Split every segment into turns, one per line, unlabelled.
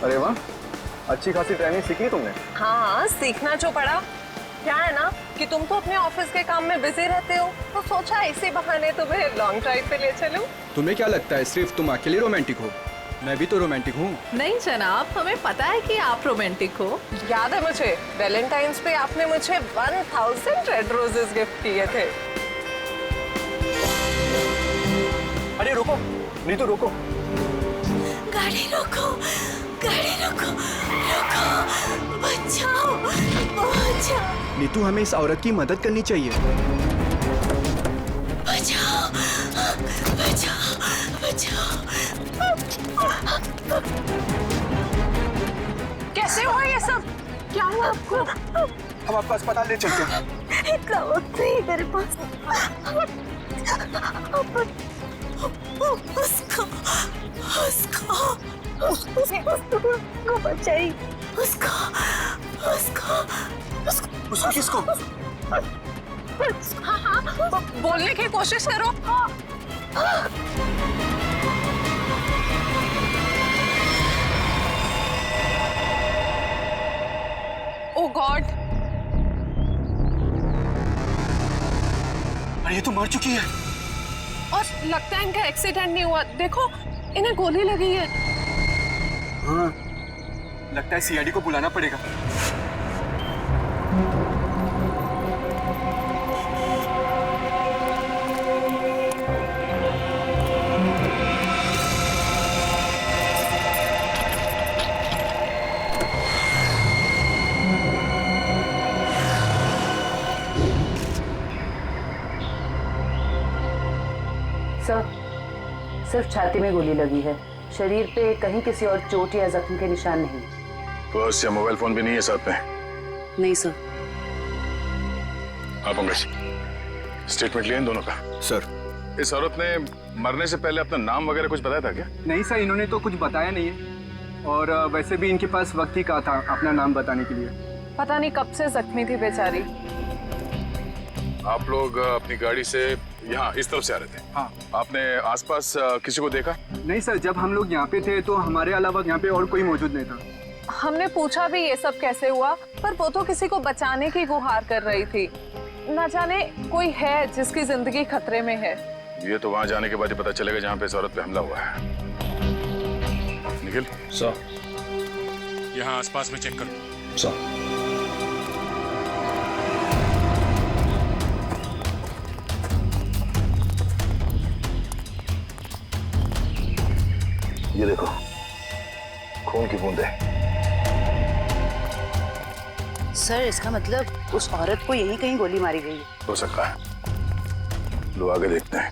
अरे वाह, अच्छी खासी ट्रेनिंग सीखी तुमने।
हाँ, सीखना जो पड़ा। क्या है ना कि तुम तो अपने ऑफिस के काम में बिजी रहते हो, तो सोचा इसी बहाने तुम्हें लॉन्ग ड्राइव पे ले चलूं।
तुम्हें क्या लगता है सिर्फ तुम अकेले रोमांटिक हो? मैं भी तो रोमांटिक हूँ।
नहीं जनाब, हमें पता है कि आप रोमांटिक हो।
याद है मुझे, वैलेंटाइंस पे आपने मुझे 1000 रेड रोजेस गिफ्ट किए थे।
अरे रुको नीतू, रुको।
गाड़ी रोको, गाड़ी रोको, रोको, बचाओ, बचाओ,
नीतू, हमें इस औरत की मदद करनी चाहिए।
बचाओ, बचाओ, बचाओ।
कैसे हुआ ये सब? क्या हुआ आपको?
हम आपको अस्पताल ले चलते हैं।
इतना वक्त नहीं मेरे पास। उसको बचाइए, उसको
किसको?
हाँ हाँ, बोलने की कोशिश करो। ओ गॉड,
अरे ये तो मर चुकी है।
और लगता है इनका एक्सीडेंट नहीं हुआ। देखो, इन्हें गोली लगी है।
हाँ, लगता है सीआईडी को बुलाना पड़ेगा।
सर, सिर्फ छाती में गोली लगी है, शरीर पे कहीं किसी और चोट या जख्म के निशान नहीं।
पर्स या मोबाइल फोन भी नहीं है साथ में?
नहीं सर।
हाँ पंकज, स्टेटमेंट लिए इन दोनों का?
सर,
इस औरत ने मरने से पहले अपना नाम वगैरह कुछ बताया था क्या?
नहीं सर, इन्होंने तो कुछ बताया नहीं है, और वैसे भी इनके पास वक्त ही कहा था अपना नाम बताने के लिए।
पता नहीं कब से जख्मी थी बेचारी।
आप लोग अपनी गाड़ी से यहाँ इस तरफ से आ रहे थे?
हाँ।
आपने आसपास किसी को देखा?
नहीं सर, जब हम लोग यहाँ पे थे तो हमारे अलावा यहाँ पे और कोई मौजूद नहीं था।
हमने पूछा भी ये सब कैसे हुआ, पर वो तो किसी को बचाने की गुहार कर रही थी। न जाने कोई है जिसकी जिंदगी खतरे में है।
ये तो वहाँ जाने के बाद ही पता चलेगा जहाँ पे इस औरत पे हमला हुआ है। निखिल
सर,
यहाँ आसपास में चेक करो।
सर।
ये देखो, खून की बूंदें।
सर, इसका मतलब उस औरत को यहीं कहीं गोली मारी गई है।
हो सकता है, लो आगे देखते हैं।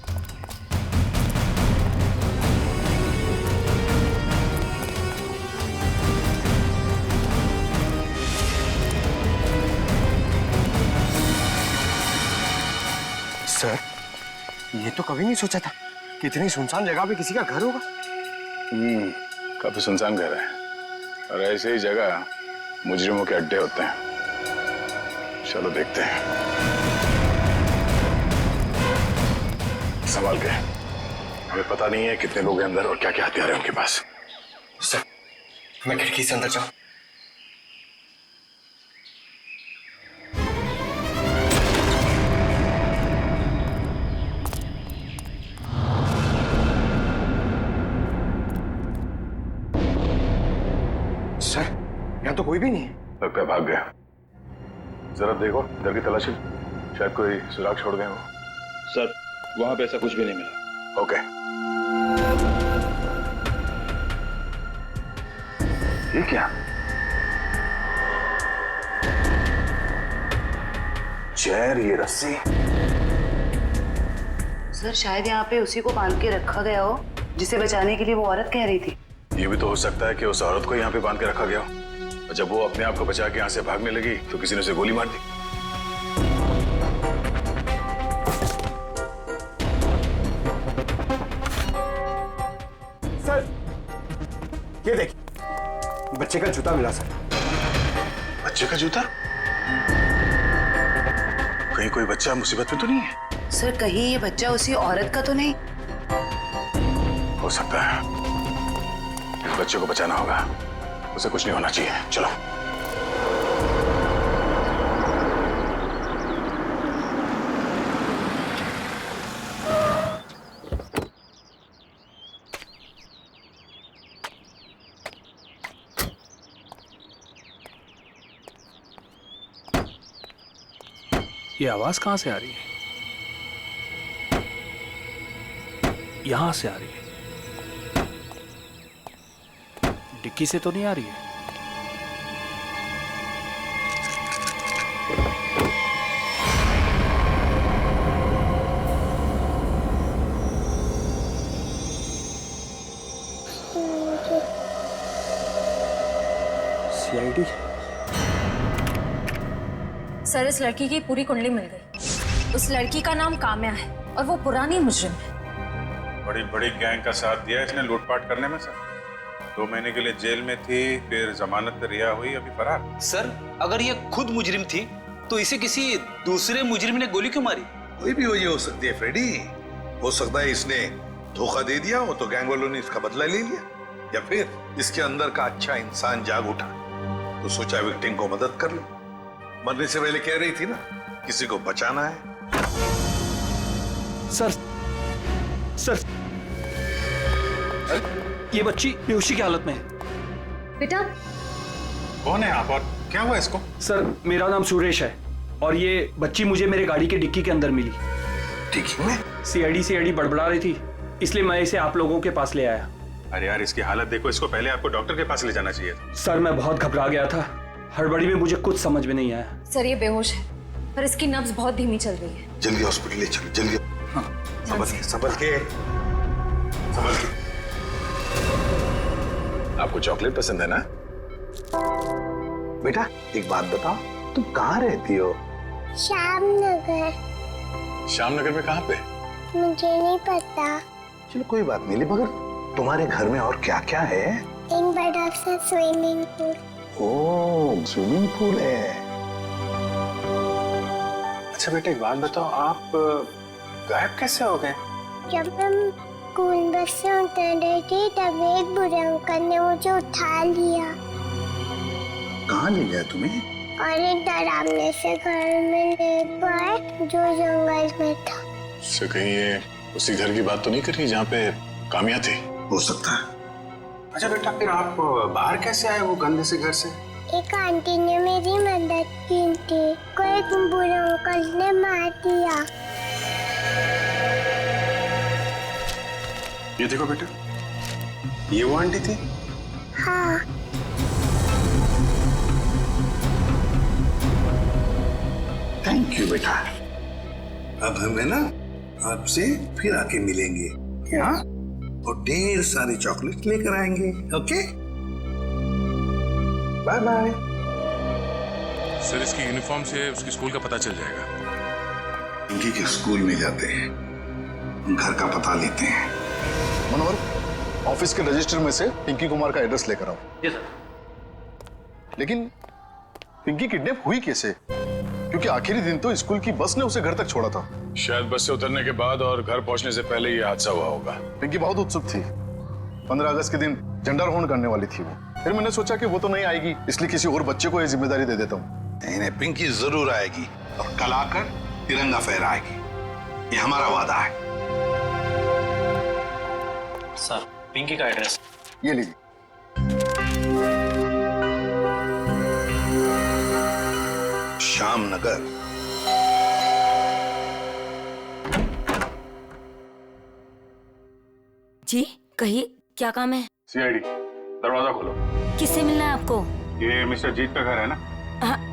सर, ये तो कभी नहीं सोचा था कि इतनी सुनसान जगह पे किसी का घर होगा।
काफी सुनसान घर है, और ऐसे ही जगह मुजरिमों के अड्डे होते हैं। चलो देखते हैं। संभाल के, हमें पता नहीं है कितने लोग हैं अंदर और क्या क्या हथियार है उनके पास।
सर, मैं खिड़की से अंदर जाऊं? सर, यहाँ तो कोई भी नहीं है।
लगता है भाग गया। जरा देखो घर की तलाशी, शायद कोई सुराग छोड़ गए हो।
सर, वहां पे ऐसा कुछ भी नहीं मिला।
ओके। ये क्या? चेयर, ये रस्सी।
सर, शायद यहाँ पे उसी को बांध के रखा गया हो जिसे बचाने के लिए वो औरत कह रही थी।
ये भी तो हो सकता है कि उस औरत को यहाँ पे बांध के रखा गया हो, और जब वो अपने आप को बचा के यहाँ से भागने लगी तो किसी ने उसे गोली मार दी।
सर, ये देखिए, बच्चे का जूता मिला सर।
बच्चे का जूता? कहीं कोई बच्चा मुसीबत में तो नहीं है?
सर, कहीं ये बच्चा उसी औरत का तो नहीं?
हो सकता है। इस बच्चे को बचाना होगा। उसे कुछ नहीं होना चाहिए। चलो।
ये आवाज कहां से आ रही है? यहां से आ रही है। डिक्की से तो नहीं आ रही है।
सीआईडी।
सर, इस लड़की की पूरी कुंडली मिल गई। उस लड़की का नाम काम्या है और वो पुरानी मुजरिम है।
बड़ी बड़ी गैंग का साथ दिया इसने लूटपाट करने में सर। 2 महीने के लिए जेल में थी, फिर जमानत पे रिहा हुई, अभी फरार।
सर, अगर ये खुद मुजरिम थी तो इसे किसी दूसरे मुजरिम ने गोली क्यों मारी?
कोई भी वजह हो सकती है फ्रेडी। हो सकता है इसने धोखा दे दिया हो तो गैंग वालों ने इसका बदला ले लिया, या फिर इसके अंदर का अच्छा इंसान जाग उठा तो सोचा विक्टिम को मदद कर लो। मरने से पहले कह रही थी ना, किसी को बचाना है।
सर, सर, ये बच्ची बेहोशी की हालत में है।
बेटा,
कौन है आप और क्या हुआ इसको?
सर, मेरा नाम सुरेश है और ये बच्ची मुझे मेरे गाड़ी के डिक्की के अंदर मिली।
ठीक है।
सीआईडी बड़बड़ा रही थी, इसलिए मैं इसे आप लोगों के पास ले आया।
अरे यार, इसकी हालत देखो, इसको पहले आपको डॉक्टर के पास ले जाना चाहिए।
सर, मैं बहुत घबरा गया था, हड़बड़ी में मुझे कुछ समझ में नहीं आया।
सर ये बेहोश है पर इसकी नब्ज बहुत धीमी चल रही है।
जल्दी हॉस्पिटल ले चलो, जल्दी। हाँ, संभल के।
आपको चॉकलेट पसंद है ना?
बेटा एक बात बताओ, तुम कहाँ रहती हो?
श्यामनगर।
श्यामनगर में कहाँ पे?
मुझे नहीं पता।
चलो कोई बात नहीं, मगर तुम्हारे घर में और क्या क्या है?
एक बड़ा सा स्विमिंग पूल।
ओह, स्विमिंग पूल है।
अच्छा बेटा एक बात बताओ, आप गायब कैसे हो गए?
जब हम स्कूल बस से उतर रहे थे तब एक बुरे अंकल ने मुझे उठा लिया
कहाँ ले गया तुम्हें?
और एक डरावने से घर में ले गए जो जंगल में था।
से कहीं ये उसी घर की बात तो नहीं कर रही जहाँ पे कामिया थी?
हो सकता है।
अच्छा बेटा, फिर आप बाहर कैसे आए वो गंदे से घर से?
एक आंटी ने मेरी मदद की थी, को एक बुरे अंकल ने मार दिया।
ये देखो बेटा, ये वो आंटी थी?
हाँ।
थैंक यू बेटा। अब हमें ना आपसे फिर आके मिलेंगे यहाँ और ढेर सारे चॉकलेट लेकर आएंगे। Okay, bye bye.
सर, इसकी यूनिफॉर्म से उसकी स्कूल का पता चल जाएगा।
पिंकी के स्कूल में जाते हैं, घर का पता लेते हैं।
मनोहर, ऑफिस के रजिस्टर में से पिंकी कुमार का एड्रेस लेकर आओ।
जी सर।
लेकिन पिंकी किडनैप हुई कैसे? क्योंकि आखिरी दिन तो स्कूल की बस ने उसे घर तक छोड़ा था।
शायद बस से उतरने के बाद और घर पहुंचने से पहले ये हादसा हुआ होगा।
पिंकी बहुत उत्सुक थी। 15 अगस्त के दिन झंडारोहण करने वाली थी वो। फिर मैंने सोचा कि वो तो नहीं आएगी, इसलिए किसी और बच्चे को ये जिम्मेदारी दे देता हूँ।
नहीं, पिंकी जरूर आएगी और कल आकर तिरंगा फहराएगी, ये हमारा वादा है।
सर, पिंकी का एड्रेस
ये लीजिए।
श्यामनगर।
जी कहिए, क्या काम है?
सीआईडी, दरवाजा खोलो।
किससे मिलना है आपको?
ये मिस्टर जीत का घर है ना?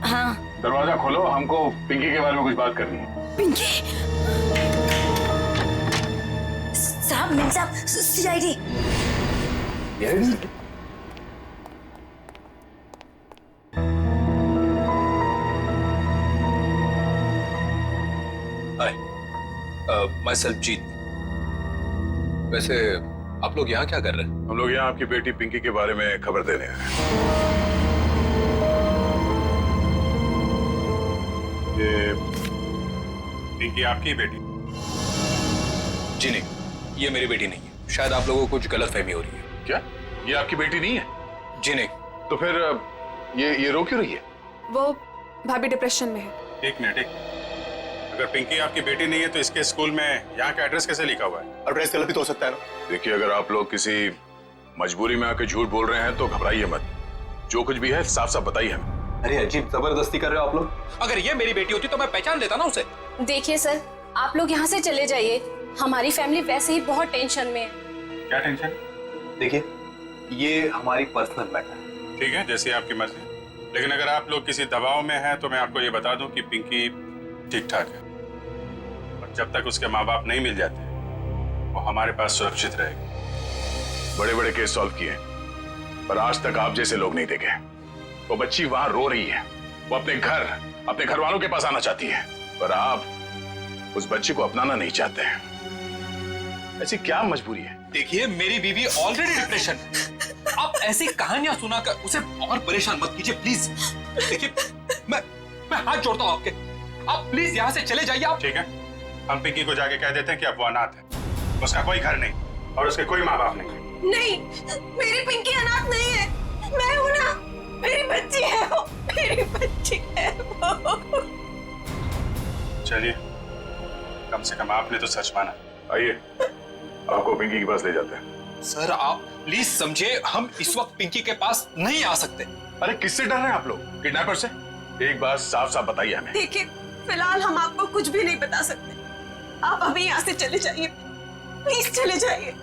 हाँ।
दरवाजा खोलो, हमको पिंकी के बारे में कुछ बात करनी है।
पिंकी साहब, मिल साहब, सीआईडी।
माय सेल्फ जीत। वैसे आप लोग यहाँ क्या कर रहे हैं?
हम लोग यहाँ आपकी बेटी पिंकी के बारे में खबर देने आए हैं। ये पिंकी आपकी बेटी?
जी नहीं, ये मेरी बेटी नहीं है। शायद आप लोगों को कुछ गलतफहमी हो रही है।
क्या ये आपकी बेटी नहीं है?
जी नहीं,
तो फिर ये रो क्यों रही है?
वो भाभी डिप्रेशन में है।
एक मिनट, अगर पिंकी आपकी बेटी नहीं है तो इसके स्कूल में यहाँ का एड्रेस कैसे लिखा हुआ है?
एड्रेस गलत भी तो हो सकता है ना।
देखिए, अगर आप लोग किसी मजबूरी में आके झूठ बोल रहे हैं तो घबराइए मत। जो कुछ भी है साफ साफ बताइए हमें।
अरे अजीब जबरदस्ती कर रहे हो आप लोग। अगर ये मेरी बेटी होती तो मैं पहचान लेता ना उसे।
देखिए सर, आप लोग यहाँ से चले जाइए। हमारी फैमिली वैसे ही बहुत टेंशन में है।
क्या टेंशन?
देखिए, ये हमारी पर्सनल मैटर है।
ठीक है, जैसी आपकी मर्जी। लेकिन अगर आप लोग किसी दबाव में हैं तो मैं आपको ये बता दूं कि पिंकी ठीक ठाक है, और जब तक उसके माँ बाप नहीं मिल जाते वो हमारे पास सुरक्षित रहेगी।
बड़े बड़े केस सॉल्व किए, पर आज तक आप जैसे लोग नहीं देखे। वो बच्ची वहां रो रही है, वो अपने घर वालों के पास आना चाहती है, पर आप उस बच्ची को अपनाना नहीं चाहते हैं। ऐसी क्या मजबूरी है?
देखिए, मेरी बीवी ऑलरेडी डिप्रेशन। आप ऐसी कहानियां सुनाकर उसे और परेशान मत कीजिए प्लीज। देखिए, मैं हाथ जोड़ता हूँ आपके, आप प्लीज यहाँ से चले जाइए आप।
ठीक है, हम पिंकी को जाके कह देते हैं कि अब वो अनाथ है, उसका कोई घर नहीं और उसके कोई माँ बाप नहीं।
नहीं, मेरी पिंकी अनाथ नहीं है, मैं हूं ना। मेरी बच्ची है वो, मेरी बच्ची है वो।
चलिए, कम से कम आपने तो सच माना।
आइए, आपको पिंकी के पास ले जाते हैं।
सर, आप प्लीज समझे, हम इस वक्त पिंकी के पास नहीं आ सकते।
अरे किससे डर रहे हैं आप लोग? किडनैपर से? एक बात साफ साफ बताइए हमें।
देखिए, फिलहाल हम आपको कुछ भी नहीं बता सकते। आप अभी यहाँ से चले जाइए, प्लीज चले जाइए।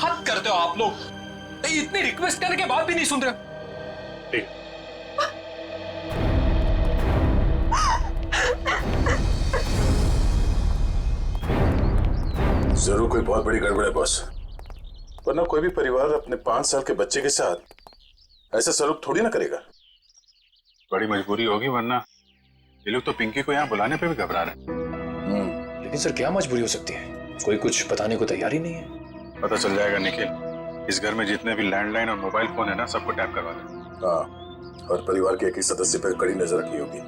हद करते हो आप लोग, इतनी रिक्वेस्ट करने के बाद भी नहीं सुन रहे।
ठीक,
जरूर कोई बहुत बड़ी गड़बड़ है बॉस, वरना कोई भी परिवार अपने 5 साल के बच्चे के साथ ऐसा सलूक थोड़ी ना करेगा।
बड़ी मजबूरी होगी, वरना ये लोग तो पिंकी को यहाँ बुलाने पे भी घबरा रहे हैं।
लेकिन सर, क्या मजबूरी हो सकती है? कोई कुछ बताने को तैयार ही नहीं है।
पता चल जाएगा निखिल। इस घर में जितने भी लैंडलाइन और मोबाइल फोन है ना, सबको टैप करवा दे।
हाँ, और परिवार के एक ही सदस्य पर कड़ी नजर रखनी होगी।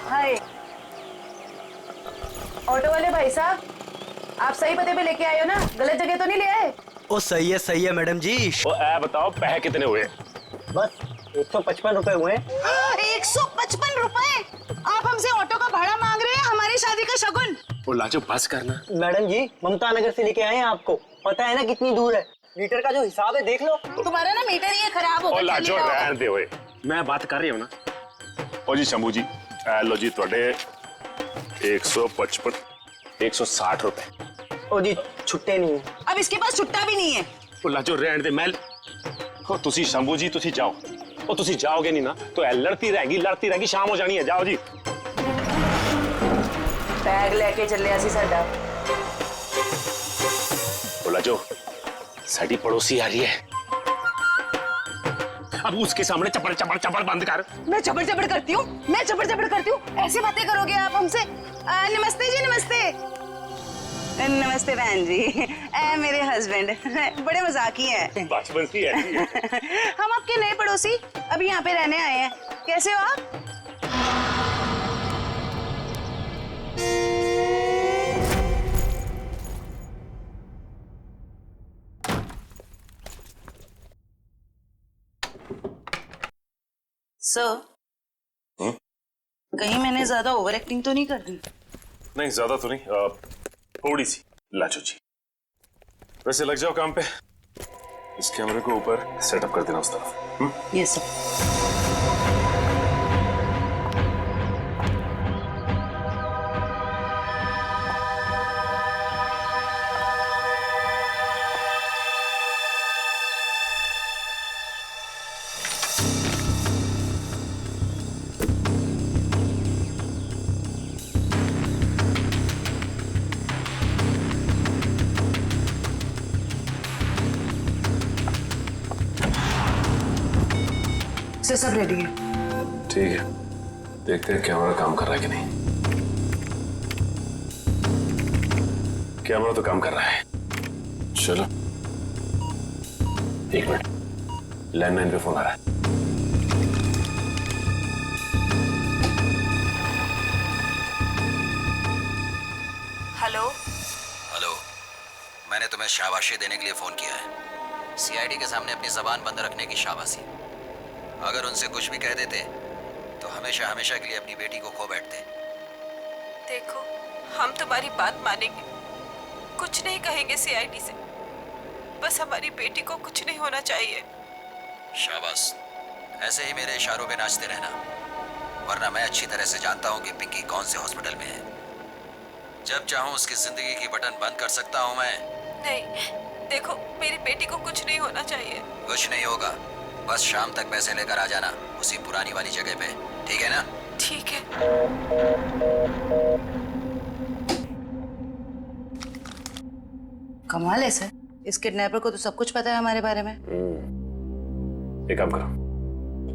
हाय, ऑटो वाले भाई साहब, आप सही पते पे लेके आए हो ना? गलत जगह तो नहीं ले आए?
ओ सही है मैडम जी।
ओ बताओ, पैसे कितने हुए?
बस 155 रुपए हुए।
155 रुपए? आप हमसे ऑटो का भाड़ा मांग रहे हैं, हमारी शादी का शगुन?
ओ लाजो, बस करना।
मैडम जी, ममता नगर से लेके आए हैं आपको, पता है ना कितनी दूर है? मीटर का जो हिसाब है देख लो।
तुम्हारा ना मीटर ही खराब हो
गया। ओ लाजो, रहने दे ओए, मैं बात कर रही हूँ ना। ओ जी शंभू जी, लो जी थोड़े 155 160 रुपए।
ओ जी, छुट्टे नहीं है।
अब इसके पास छुट्टा भी नहीं है।
ओ लाजो, रहने दे। मैं ओ तुसी शंभू जी, तुसी जाओ। ओ तुसी जाओगे नहीं ना तो लड़ती रहेगी, शाम हो जानी है। जाओ जी।
बैग लेके चले आसी साडा।
ओ लाजो, साडी पड़ोसी आ रही है, अब उसके सामने चपड़ चपड़ चपड़ बंद कर।
मैं चपड़ चपड़ करती हूँ, मैं चपड़ चपड़ करती हूँ? ऐसी बातें करोगे आप हमसे? नमस्ते जी, नमस्ते। नमस्ते बहन जी, मेरे हस्बैंड बड़े मजाकी हैं।
बचपन से है।
हम आपके नए पड़ोसी अभी यहाँ पे रहने आए हैं। कैसे हो आप? सर, कहीं मैंने ज्यादा ओवर एक्टिंग तो नहीं कर दी?
नहीं, ज्यादा तो नहीं, थोड़ी सी। लाजो जी, वैसे लग जाओ काम पे। इस कैमरे को ऊपर सेटअप कर देना उस तरफ।
Yes sir.
सब रेडी है।
ठीक है, देखते हैं कैमरा काम कर रहा है कि नहीं। कैमरा तो काम कर रहा है। चलो, 1 मिनट, लैंडलाइन पे फोन आ रहा है।
हेलो
हेलो, मैंने तुम्हें शाबाशी देने के लिए फोन किया है। सीआईडी के सामने अपनी जबान बंद रखने की शाबाशी। अगर उनसे कुछ भी कह देते तो हमेशा हमेशा के लिए अपनी बेटी को खो बैठते।
देखो, हम तुम्हारी बात मानेंगे, कुछ नहीं कहेंगे सीआईडी से। बस हमारी बेटी को कुछ नहीं होना चाहिए।
शाबाश, ऐसे ही मेरे इशारों पे नाचते रहना, वरना मैं अच्छी तरह से जानता हूँ कि पिंकी कौन से हॉस्पिटल में है। जब चाहूँ उसकी जिंदगी की बटन बंद कर सकता हूँ मैं।
नहीं, देखो, मेरी बेटी को कुछ नहीं होना चाहिए।
कुछ नहीं होगा, बस शाम तक पैसे लेकर आ जाना उसी पुरानी वाली जगह पे, ठीक है ना?
ठीक है।
कमाल है सर, इस किडनैपर को तो सब कुछ पता है हमारे बारे में।
एक काम करो,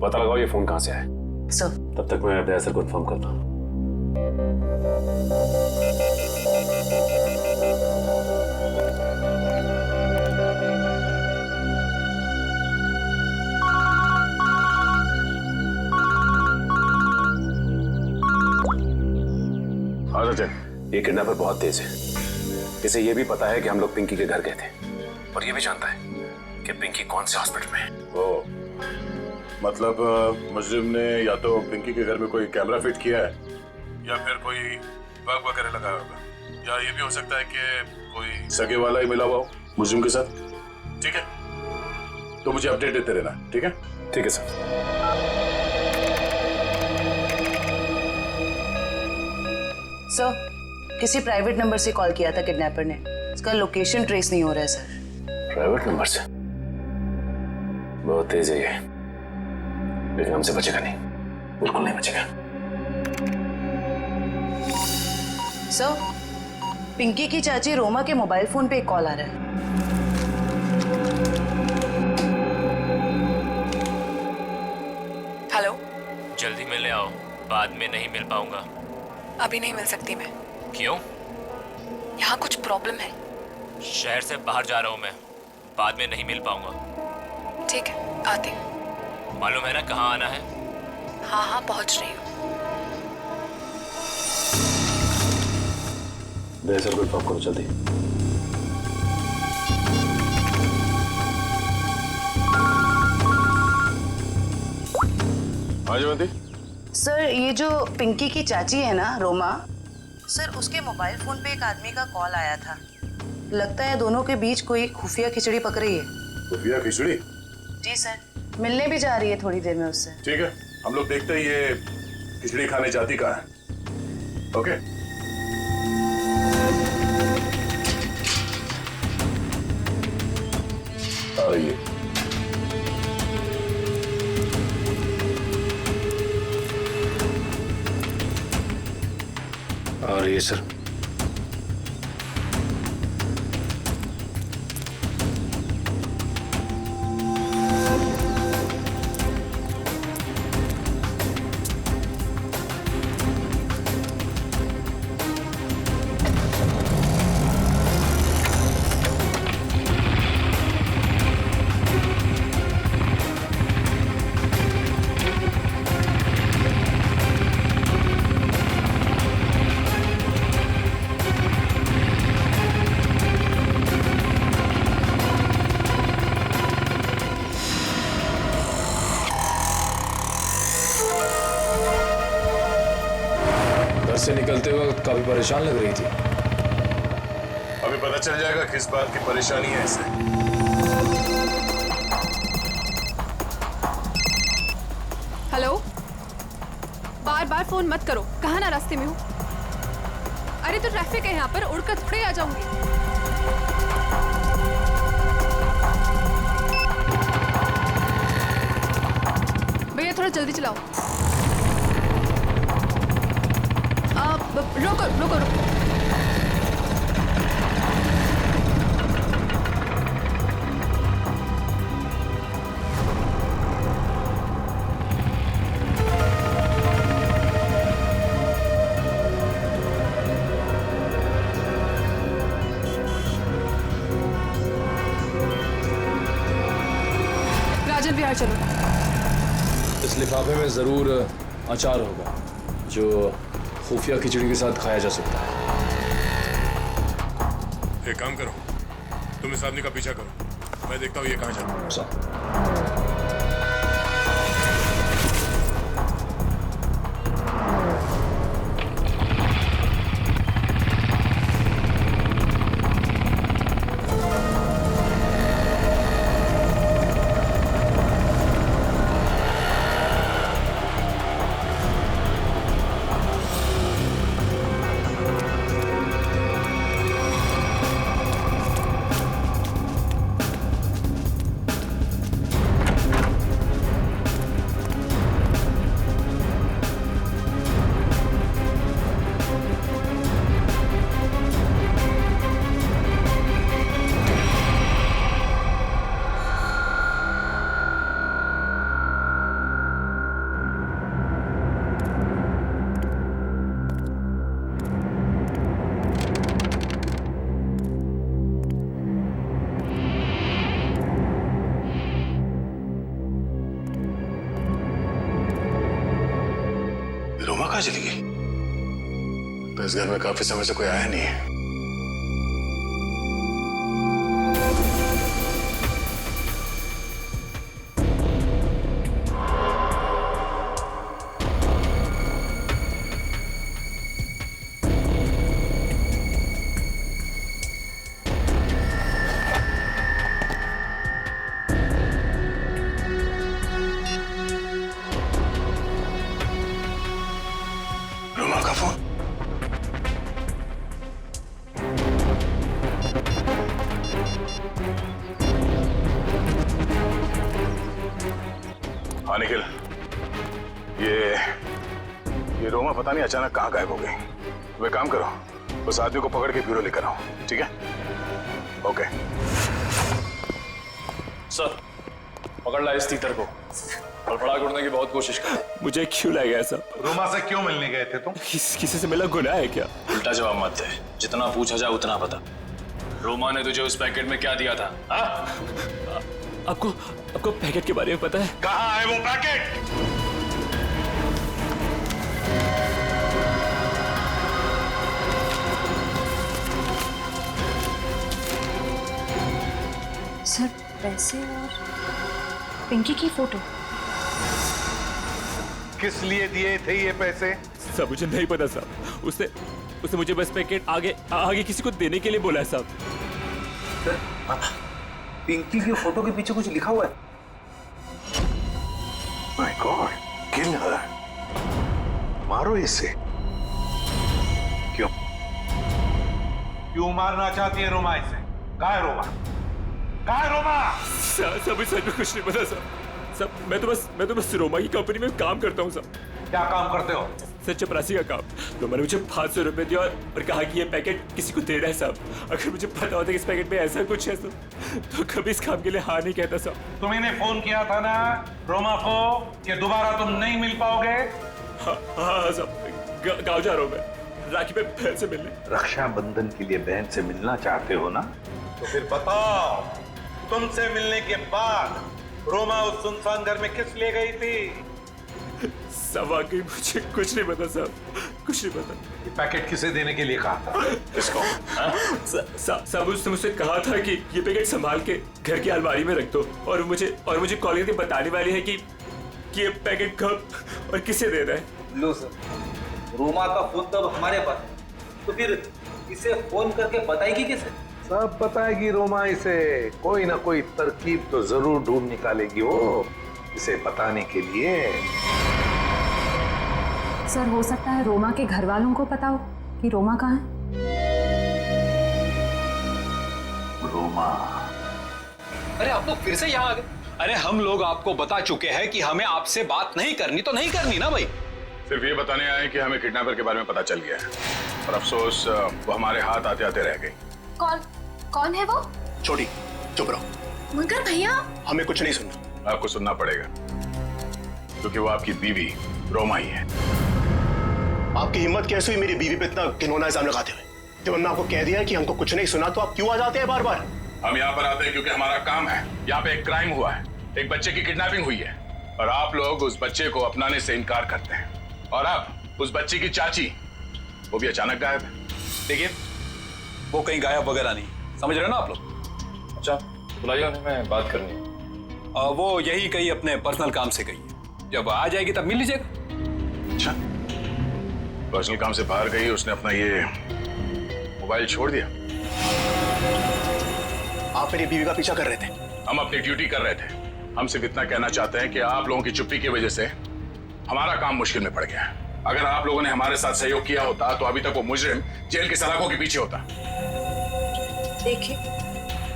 पता लगाओ ये फोन कहाँ से आया।
सर,
तब तक मैं अपने आंसर कंफर्म करता हूँ। हाँ सचिन, ये किडनैपर बहुत तेज है। इसे ये भी पता है कि हम लोग पिंकी के घर गए थे, और ये भी जानता है कि पिंकी कौन से हॉस्पिटल में है।
ओ, मतलब मुजरिम ने या तो पिंकी के घर में कोई कैमरा फिट किया है या फिर कोई बग वगैरह लगाया होगा, या ये भी हो सकता है कि कोई सगे वाला ही मिला हुआ हो मुजरिम के साथ। ठीक है, तो मुझे अपडेट देते रहना, ठीक है?
ठीक है सर।
सर, किसी प्राइवेट नंबर से कॉल किया था किडनैपर ने। इसका लोकेशन ट्रेस नहीं हो रहा है सर।
प्राइवेट नंबर से? बहुत तेज है ये, लेकिन हमसे बचेगा नहीं, बिल्कुल नहीं बचेगा।
सर, पिंकी की चाची रोमा के मोबाइल फोन पे एक कॉल आ रहा है।
हेलो,
जल्दी मिलने आओ, बाद में नहीं मिल पाऊंगा।
अभी नहीं मिल सकती मैं।
क्यों?
यहाँ कुछ प्रॉब्लम है।
शहर से बाहर जा रहा हूँ मैं, बाद में नहीं मिल पाऊंगा।
ठीक है, आती हूँ।
मालूम है ना कहाँ आना है?
हाँ हाँ, पहुँच रही हूँ।
सर, कंफर्म करो जल्दी।
हाँ जयवंती।
सर, ये जो पिंकी की चाची है ना, रोमा सर, उसके मोबाइल फोन पे एक आदमी का कॉल आया था। लगता है दोनों के बीच कोई खुफिया खिचड़ी पक रही है।
खुफिया खिचड़ी?
जी सर, मिलने भी जा रही है थोड़ी देर में उससे।
ठीक है, हम लोग देखते हैं ये खिचड़ी खाने जाती कहाँ है। ओके, आ रही है।
आ रही है सर। से निकलते वक्त काफी परेशान लग रही थी।
अभी पता चल जाएगा किस बात की परेशानी है इसे।
हेलो, बार बार फोन मत करो। कहाँ ना रास्ते में हूँ। अरे तो ट्रैफिक है यहाँ पर, उड़कर थोड़े आ जाऊंगी। भैया थोड़ा जल्दी चलाओ। रोको रोको रोको। राजन बिहार चलो।
इस लिफाफे में जरूर अचार होगा जो खुफिया खिचड़ी के साथ खाया जा सकता है।
एक काम करो, तुम इस आदमी का पीछा करो, मैं देखता हूँ ये कहाँ जाता है।
रोमा कहाँ चली गई? तो इस घर में काफी समय से कोई आया नहीं है। रोमा का फोन। हाँ निखिल, ये रोमा पता नहीं अचानक कहाँ गायब हो गई। वे काम करो, उस आदमी को पकड़ के ब्यूरो लेकर आओ, ठीक है? ओके
सर, पकड़ ला इस तीतर को और बड़ा उड़ने की बहुत कोशिश कर।
मुझे क्यों लाया गया सब?
रोमा से क्यों मिलने गए थे तुम?
किसी से मिला गुनाह है क्या?
उल्टा जवाब मत दे, जितना पूछा जाए उतना बता। रोमा ने तुझे उस पैकेट में क्या दिया था?
आपको पैकेट के बारे में पता है?
कहाँ है वो पैकेट?
सर पैसे और पिंकी की फोटो।
किस लिए दिए थे ये पैसे?
सब मुझे नहीं पता साहब। उसने मुझे बस पैकेट आगे किसी को देने के लिए बोला है साहब।
पिंकी की फोटो के पीछे कुछ लिखा हुआ है।
माय गॉड, किल हर। मारो इसे। क्यों? क्यों मारना चाहती है रोमा इसे? कहाँ है रोमा? कहाँ है रोमा?
सब सच में कुछ नहीं पता साहब। सब मैं तो बस रोमा की कंपनी में काम करता हूँ साहब।
क्या काम करते हो?
सर चपरासी का काम। तो मैंने मुझे 500 रुपए दिया और कहा कि ये पैकेट किसी को देना है साहब। अगर मुझे पता होता कि इस पैकेट में ऐसा कुछ है तो कभी इस काम के लिए हाँ नहीं कहता साहब।
तुमने फोन किया था ना रोमा को कि दोबारा तुम नहीं मिल पाओगे?
हाँ साहब, गाँव जा रहा हूँ मैं राखी पे बहन से मिलने।
रक्षाबंधन के लिए बहन से मिलना चाहते हो ना? तो फिर बताओ, तुमसे मिलने के बाद रोमा उस सुनसान घर में किस लिए गई थी?
सब वाकई मुझे कुछ नहीं पता साहब, कुछ नहीं पता।
ये पैकेट किसे देने के लिए कहा था? किसको?
साहब उसने मुझसे कहा था कि ये पैकेट संभाल के घर की अलमारी में रख दो और मुझे कॉल करके बताने वाली है कि ये पैकेट कब और किसे देना है।
लो सर, रोमा का फोन तब हमारे पास, तो फिर इसे फोन करके बताएगी किसे?
सब बताएगी रोमा इसे। कोई ना कोई तरकीब तो जरूर ढूंढ निकालेगी वो इसे बताने के लिए।
सर हो सकता है रोमा के घर वालों को पता हो कि रोमा कहाँ है।
रोमा?
अरे आप लोग फिर से यहाँ आ गए? अरे हम लोग आपको बता चुके हैं कि हमें आपसे बात नहीं करनी, तो नहीं करनी ना भाई।
सिर्फ ये बताने आए कि हमें किडनैपर के बारे में पता चल गया है और अफसोस वो हमारे हाथ आते आते रह गई।
कौन है वो?
छोटी चुप रहो।
मगर भैया
हमें कुछ नहीं सुनना।
आपको सुनना पड़ेगा क्योंकि वो आपकी बीवी रोमा ही है।
आपकी हिम्मत कैसे हुई मेरी बीवी पे इतना घिनौना इल्जाम लगाते हुए? जब हमने आपको कह दिया है कि हमको कुछ नहीं सुना तो आप क्यों आ जाते हैं बार बार?
हम यहाँ पर आते हैं क्योंकि हमारा काम है। यहाँ पे एक क्राइम हुआ है, एक बच्चे की किडनैपिंग हुई है और आप लोग उस बच्चे को अपनाने से इनकार करते हैं। और अब उस बच्ची की चाची वो भी अचानक गायब है। देखिए
वो कहीं गायब वगैरह नहीं, समझ रहे हो ना आप लोग?
अच्छा, बुलाइए उन्हें, मैं बात करनी है।
वो यही कहीं अपने पर्सनल काम से गई है, जब आ जाएगी तब मिल लीजिएगा।
अच्छा, पर्सनल काम से बाहर गई, उसने अपना ये मोबाइल छोड़ दिया।
आप मेरी बीवी का पीछा कर रहे थे।
हम अपनी ड्यूटी कर रहे थे। हम सिर्फ इतना कहना चाहते हैं कि आप लोगों की चुप्पी की वजह से हमारा काम मुश्किल में पड़ गया है। अगर आप लोगों ने हमारे साथ सहयोग किया होता तो अभी तक वो मुजरिम जेल की सलाखों के पीछे होता।
देखिए,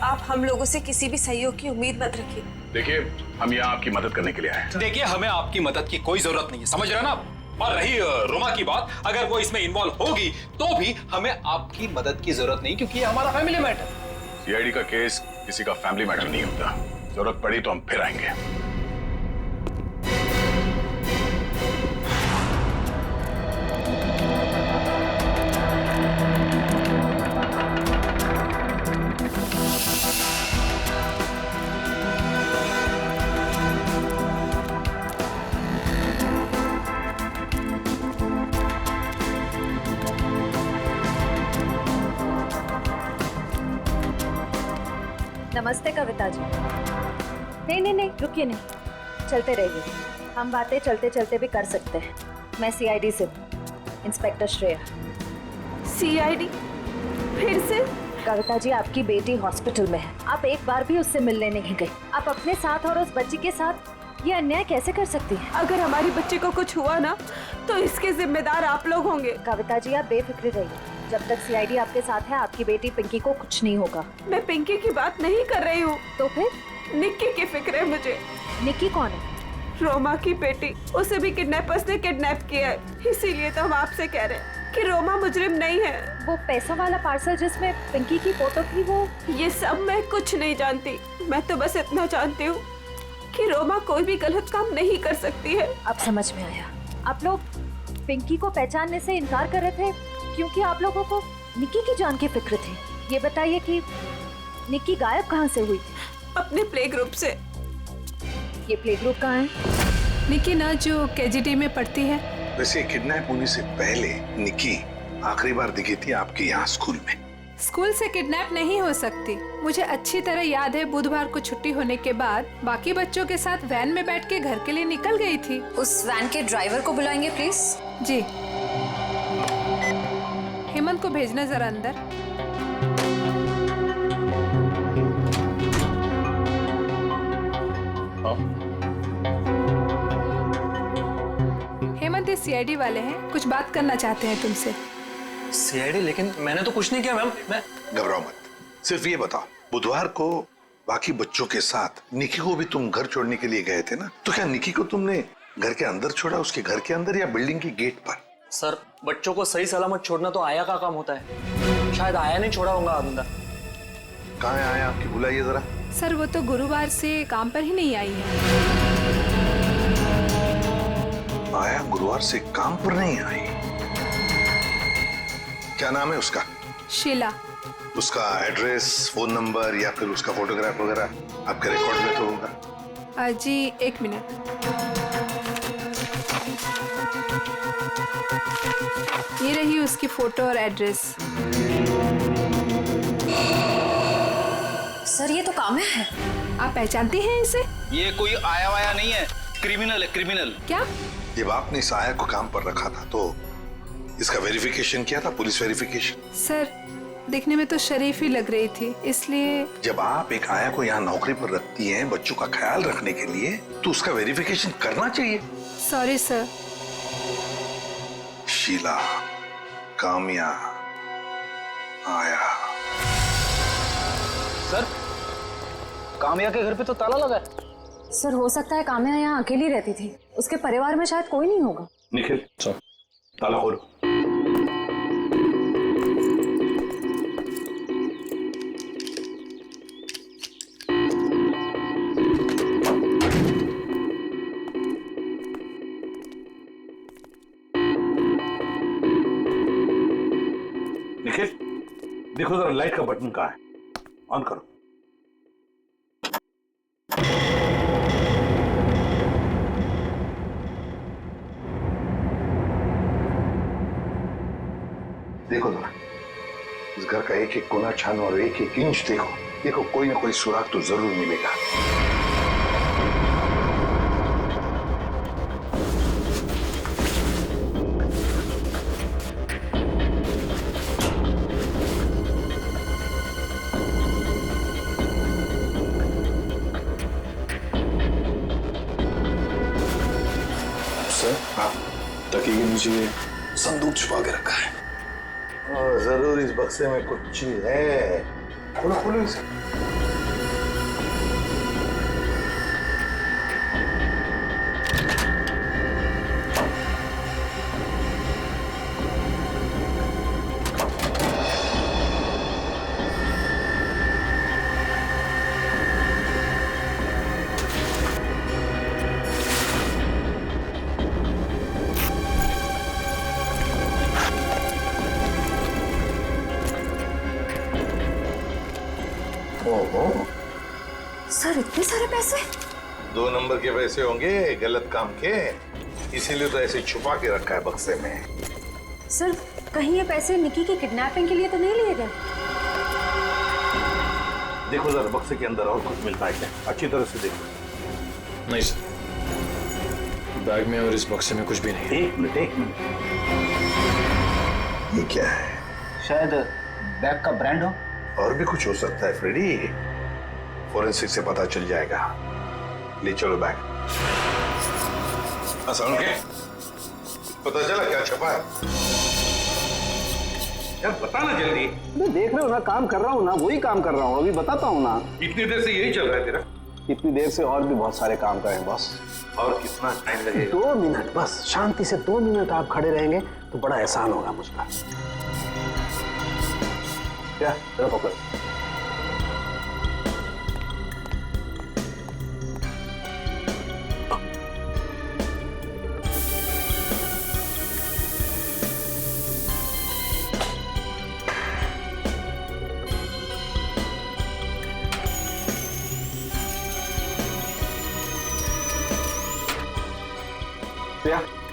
आप हम लोगों से किसी भी सहयोग की उम्मीद मत रखिए।
देखिए, हम यहाँ आपकी मदद करने के लिए आए हैं।
देखिए, हमें आपकी मदद की कोई जरूरत नहीं है, समझ रहे हो ना आप? और रही रोमा की बात, अगर वो इसमें इन्वॉल्व होगी तो भी हमें आपकी मदद की जरूरत नहीं, क्योंकि ये हमारा फैमिली मैटर।
सीआईडी का केस किसी का फैमिली मैटर नहीं होता। जरूरत पड़ी तो हम फिर आएंगे।
नमस्ते कविता जी। नहीं, रुकिए नहीं, चलते रहिए। हम बातें चलते चलते भी कर सकते हैं। मैं सीआईडी से हूँ, इंस्पेक्टर श्रेया।
सीआईडी? फिर से?
कविता जी, आपकी बेटी हॉस्पिटल में है, आप एक बार भी उससे मिलने नहीं गई। आप अपने साथ और उस बच्ची के साथ ये अन्याय कैसे कर सकती हैं?
अगर हमारी बच्ची को कुछ हुआ ना, तो इसके जिम्मेदार आप लोग होंगे।
कविता जी, आप बेफिक्र रहिए। जब तक सीआईडी आपके साथ है, आपकी बेटी पिंकी को कुछ नहीं होगा।
मैं पिंकी की बात नहीं कर रही हूँ।
तो फिर?
निक्की की फिक्र है मुझे।
निक्की कौन है?
रोमा की बेटी। उसे भी किडनैपर्स ने किडनैप किया है, इसीलिए तो हम आपसे कह रहे हैं कि रोमा मुजरिम नहीं है।
वो पैसों वाला पार्सल जिसमें पिंकी की फोटो थी, वो?
ये सब मैं कुछ नहीं जानती। मैं तो बस इतना जानती हूँ कि रोमा कोई भी गलत काम नहीं कर सकती है।
अब समझ में आया। आप लोग पिंकी को पहचानने से इनकार कर रहे थे क्योंकि आप लोगों को निक्की की जान की फिक्र थी। ये बताइए कि निक्की गायब कहाँ से हुई थी?
अपने प्ले ग्रुप से।
ये प्ले ग्रुप कहाँ है?
निक्की ना जो केजीटी में पढ़ती है।
वैसे किडनैप होने से पहले निक्की आखिरी बार दिखी थी आपके यहाँ स्कूल में।
स्कूल से किडनैप नहीं हो सकती। मुझे अच्छी तरह याद है, बुधवार को छुट्टी होने के बाद बाकी बच्चों के साथ वैन में बैठ के घर के लिए निकल गई थी।
उस वैन के ड्राइवर को बुलाएंगे प्लीज।
जी। हेमंत को भेजना जरा अंदर। हेमंत, ये सीआईडी वाले हैं, कुछ बात करना चाहते हैं तुमसे।
सीआईडी? लेकिन मैंने तो कुछ नहीं किया मैम। मैं
घबराओ मत, सिर्फ ये बताओ, बुधवार को बाकी बच्चों के साथ निक्की को भी तुम घर छोड़ने के लिए गए थे ना? तो क्या निक्की को तुमने घर के अंदर छोड़ा, उसके घर के अंदर या बिल्डिंग की गेट पर?
सर, बच्चों को सही सलामत छोड़ना तो आया का काम होता है। शायद आया नहीं छोड़ा होगा अंदर।
कहाँ है आया आपकी? बुलाइए जरा।
सर, वो तो गुरुवार से काम पर ही नहीं आई है।
आया गुरुवार से काम पर नहीं आई? क्या नाम है उसका?
शीला।
उसका एड्रेस, फोन नंबर या फिर उसका फोटोग्राफ वगैरह आपके रिकॉर्ड में तो होगा?
जी, एक मिनट। ये रही उसकी फोटो और एड्रेस।
सर, ये तो काम्या है।
आप पहचानते हैं इसे?
ये कोई आया वाया नहीं है, क्रिमिनल है, क्रिमिनल।
क्या?
जब आपने इस आया को काम पर रखा था तो इसका वेरिफिकेशन किया था, पुलिस वेरिफिकेशन?
सर, देखने में तो शरीफ ही लग रही थी, इसलिए।
जब आप एक आया को यहाँ नौकरी पर रखती हैं बच्चों का ख्याल रखने के लिए, तो उसका वेरिफिकेशन करना चाहिए।
Sorry sir.
शीला, काम्या, आया।
सर, काम्या के घर पे तो ताला लगा है।
सर, हो सकता है काम्या यहाँ अकेली रहती थी, उसके परिवार में शायद कोई नहीं होगा।
निखिल, सर, ताला खोलो। निखिल, देखो जरा लाइट का बटन कहाँ है, ऑन करो। देखो जरा, इस घर का एक एक कोना छानो और एक एक इंच देखो, देखो कोई ना कोई सुराग तो जरूर मिलेगा।
तकिए के नीचे संदूक छुपा के रखा है।
जरूर इस बक्से में कुछ चीज है। खोलो खोलो इसे।
सर इतने सारे पैसे?
2 नंबर के पैसे होंगे गलत काम के, इसीलिए तो ऐसे छुपा के रखा है बक्से में।
सर कहीं ये पैसे निकी की किडनैपिंग के लिए तो नहीं लिए गए?
देखो जरा बक्से के अंदर और कुछ मिलता है क्या, अच्छी तरह से देखो।
नहीं सर, बैग में और इस बक्से में कुछ भी नहीं।
एक मिनट ये क्या है?
शायद बैग का ब्रांड हो।
और भी कुछ हो सकता है फ्रेडी, फोरेंसिक से पता चल जाएगा। ले चलो बैग। असल के पता चला क्या छपा है? यार बता ना जल्दी।
मैं देख रहे हो ना, काम कर रहा हूँ ना, वही काम कर रहा हूँ, अभी बताता हूँ ना।
इतनी देर से यही चल रहा है तेरा?
इतनी देर से और भी बहुत सारे काम करें बॉस।
और कितना टाइम लगेगा?
2 मिनट बस, शांति से 2 मिनट आप खड़े रहेंगे तो बड़ा एहसान होगा मुझ पर। क्या पकड़।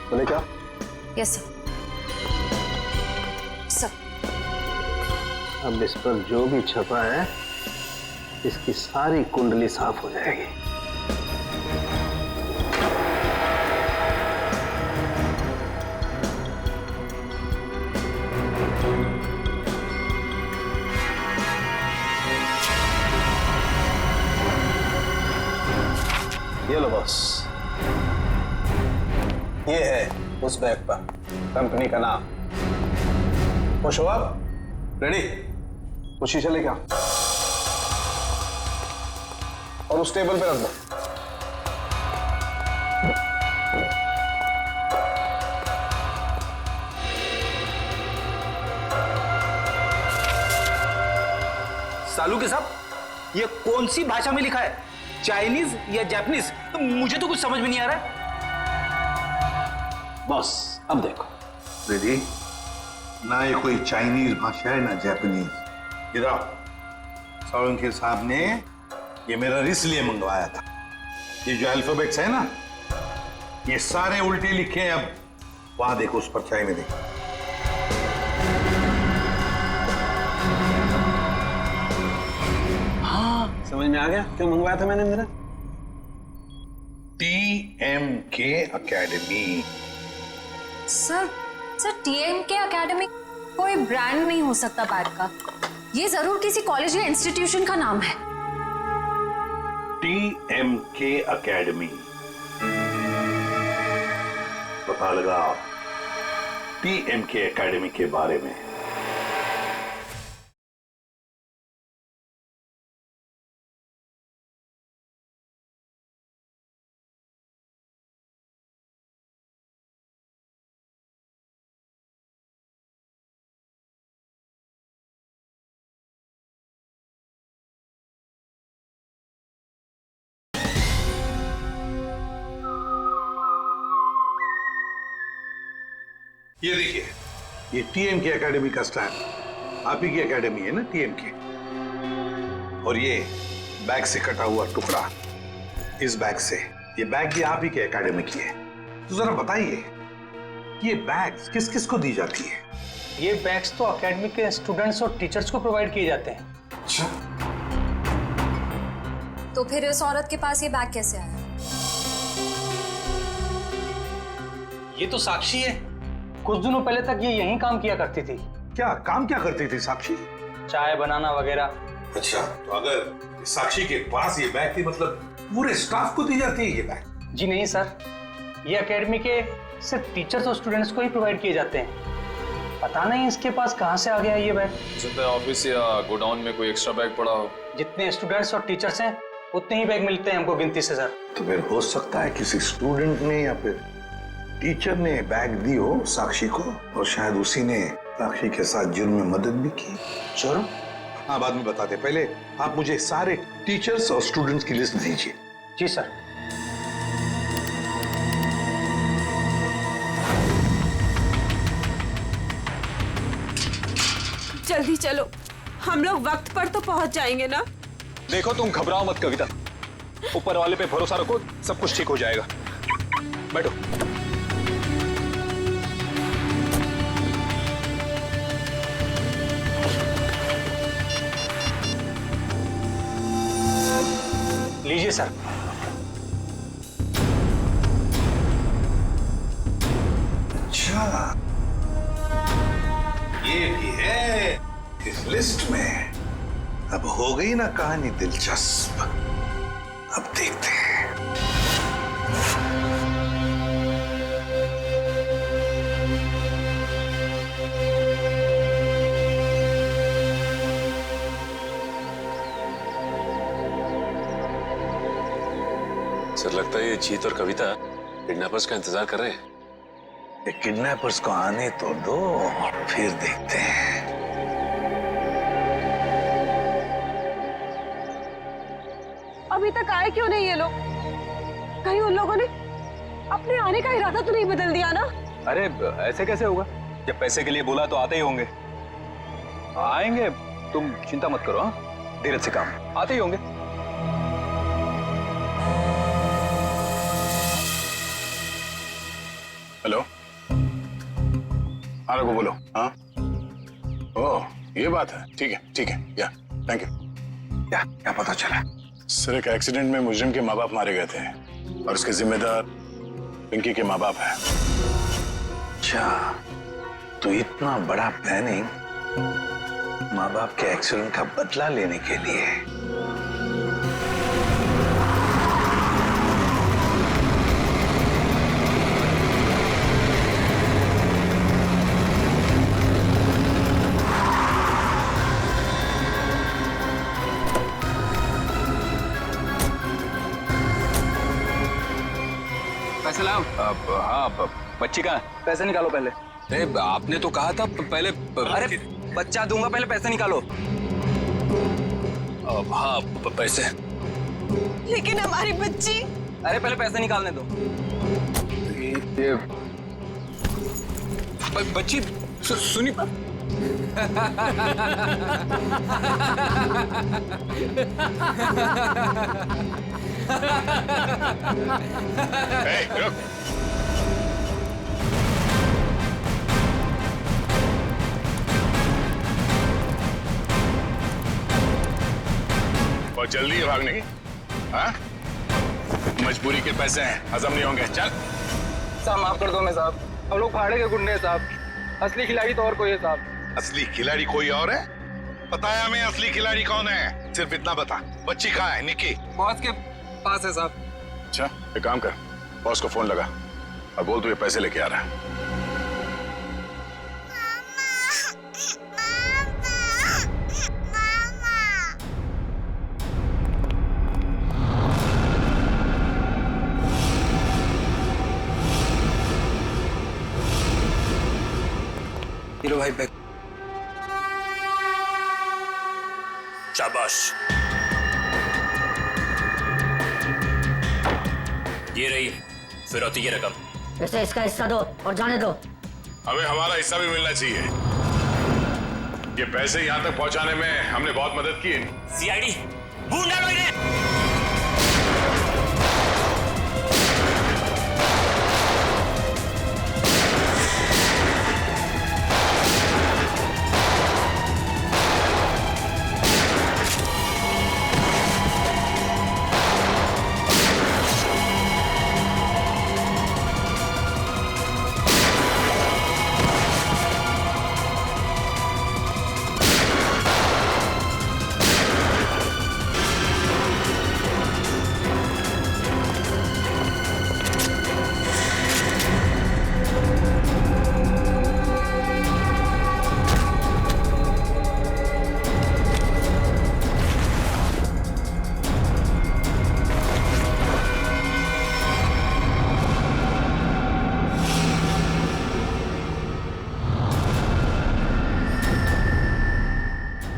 बोले क्या?
Yes sir. सर
अब इस पर जो भी छपा है इसकी सारी कुंडली साफ हो जाएगी। ये लो बॉस, ये है उस बैग पर कंपनी का नाम। खुश हो आप? रेडी? वो शीशा लेके आओ और उस टेबल पे रख दो।
सालू के साहब, ये कौन सी भाषा में लिखा है? चाइनीज या जापानीज? तो मुझे तो कुछ समझ में नहीं आ रहा है।
बॉस अब देखो
रेडी, ना ये कोई चाइनीज भाषा है ना जापानीज। इधर सालुंके साहब ने ये मेरा इसलिए मंगवाया था। ये जो अल्फाबेट्स है ना, ये सारे उल्टे लिखे हैं। अब वहां देखो, उस परछाई में देखो।
हाँ समझ में आ गया क्यों मंगवाया था मैंने मेरा।
TMK academy.
Sir TMK academy कोई ब्रांड नहीं हो सकता बैग का, ये जरूर किसी कॉलेज या इंस्टीट्यूशन का नाम है।
TMK एकेडमी, पता लगाओ TMK एकेडमी के बारे में। ये देखिए, ये TMK एकेडमी का स्टैम्प। आप ही की एकेडमी है ना TMK। और ये बैग से कटा हुआ टुकड़ा, इस बैग से। ये बैग भी आप ही के एकेडमी की है। तो जरा बताइए कि ये बैग किस किस को दी जाती है?
ये बैग्स तो एकेडमी के स्टूडेंट्स और टीचर्स को प्रोवाइड किए जाते हैं।
अच्छा,
तो फिर इस औरत के पास ये बैग कैसे आया?
ये तो साक्षी है। कुछ दिनों पहले तक ये यहीं काम किया करती थी।
क्या काम क्या करती थी साक्षी?
चाय बनाना वगैरह।
अच्छा, तो अगर साक्षी के पास ये बैग थी मतलब पूरे स्टाफ को दी जाती है ये बैग?
जी नहीं सर, ये एकेडमी के सिर्फ टीचर्स और स्टूडेंट्स को ही प्रोवाइड किए जाते हैं। पता नहीं इसके पास कहाँ से आ गया ये बैग।
सकता है ऑफिस या गोडाउन में कोई एक्स्ट्रा बैग पड़ा हो।
जितने स्टूडेंट्स और टीचर्स हैं उतने ही बैग मिलते हैं हमको गिनती से सर।
तो फिर हो सकता है किसी स्टूडेंट ने या फिर टीचर ने बैग दी हो साक्षी को, और शायद उसी ने साक्षी के साथ जुर्म में मदद भी की।
जुर्म?
हाँ, बाद में बताते, पहले आप मुझे सारे टीचर्स और स्टूडेंट्स की लिस्ट दीजिए।
जी सर।
जल्दी चलो, हम लोग वक्त पर तो पहुंच जाएंगे ना।
देखो तुम घबराओ मत कविता, ऊपर वाले पे भरोसा रखो, सब कुछ ठीक हो जाएगा। बैठो।
लीजिए सर।
अच्छा, ये भी है इस लिस्ट में। अब हो गई ना कहानी दिलचस्प। अब देखते हैं।
सर लगता है ये जीत और कविता किडनैपर्स का इंतजार कर रहे हैं।
ये किडनैपर्स को आने तो दो, फिर देखते हैं।
अभी तक आए क्यों नहीं ये लोग? कहीं उन लोगों ने अपने आने का इरादा तो नहीं बदल दिया ना?
अरे ऐसे कैसे होगा? जब पैसे के लिए बोला तो आते ही होंगे। आएंगे, तुम चिंता मत करो। हाँ, धीरज से काम, आते ही होंगे।
हेलो, हाँ रघु बोलो। हाँ, ओह ये बात है, ठीक है, या थैंक यू।
क्या पता चला?
सर एक एक्सीडेंट में मुजरिम के माँ बाप मारे गए थे और उसके जिम्मेदार पिंकी के माँ बाप हैं।
अच्छा, तो इतना बड़ा प्लानिंग माँ बाप के एक्सीडेंट का बदला लेने के लिए।
पैसे लाओ।
हाँ, बच्ची कहाँ है?
पैसे निकालो पहले।
आपने तो कहा था पहले।
अरे बच्चा दूंगा, पहले पैसे निकालो।
हाँ पैसे।
लेकिन हमारी बच्ची।
अरे पहले पैसे निकालने दो।
ये बच्ची सुनी।
रुक। बहुत जल्दी है भागने की। हाँ, मजबूरी के पैसे हैं, हजम नहीं होंगे। चल
साहब माफ कर दो मैं साहब, हम लोग भाड़े के गुंडे हैं साहब। असली खिलाड़ी तो और कोई है साहब।
असली खिलाड़ी कोई और है? बताया हमें असली खिलाड़ी कौन है? सिर्फ इतना बता, बच्ची कहाँ है? निकी
बॉस के पास है साहब।
अच्छा, एक काम कर, बॉस को फोन लगा और बोल तू ये पैसे लेके आ रहा है।
हीरो भाई बैग।
शाबाश, ये रही फिरौती की रकम।
इसे इसका हिस्सा दो और जाने दो।
हमें हमारा हिस्सा भी मिलना चाहिए। ये पैसे यहाँ तक पहुँचाने में हमने बहुत मदद की है।
सीआईडी ढूंढ डालो इन्हें।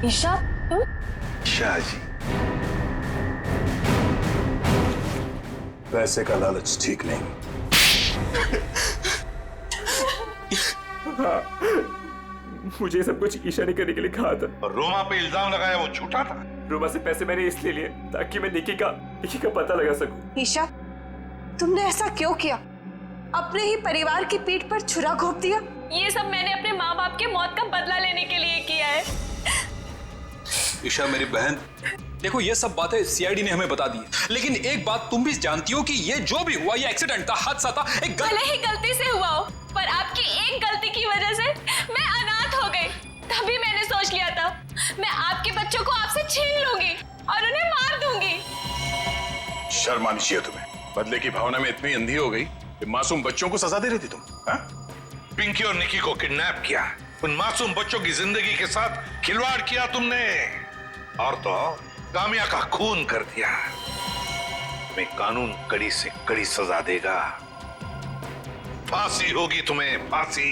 ईशा तुम?
शाह जी,
पैसे का लालच ठीक नहीं।
हाँ, मुझे सब कुछ ईशा ने करने के लिए कहा था।
और रोमा पे इल्जाम लगाया वो झूठा था।
रोमा से पैसे मैंने इसलिए लिए ताकि मैं निकी का पता लगा सकूं।
ईशा, तुमने ऐसा क्यों किया? अपने ही परिवार की पीठ पर छुरा घोंप दिया।
ये सब मैंने अपने माँ बाप के मौत का बदला लेने के लिए किया है।
ईशा मेरी बहन, देखो ये सब बातें सीआईडी ने हमें बता दी, लेकिन एक बात तुम भी जानती हो कि ये जो भी हुआ ये एक्सीडेंट था, हादसा था, एक
भले ही गलती से हुआ हो, पर आपकी एक गलती की वजह से मैं अनाथ हो गई। तभी मैंने सोच लिया था मैं आपके बच्चों को आपसे छीन लूंगी और उन्हें मार दूंगी।
शर्म आनी चाहिए तुम्हें। बदले की भावना में इतनी अंधी हो गई कि मासूम बच्चों को सजा दे रही थी तुम। हा?
पिंकी और निकी को किडनैप किया, उन मासूम बच्चों की जिंदगी के साथ खिलवाड़ किया तुमने, और तो कामिया का खून कर दिया। तुम्हें कानून कड़ी से कड़ी सजा देगा। फांसी होगी तुम्हें, फांसी।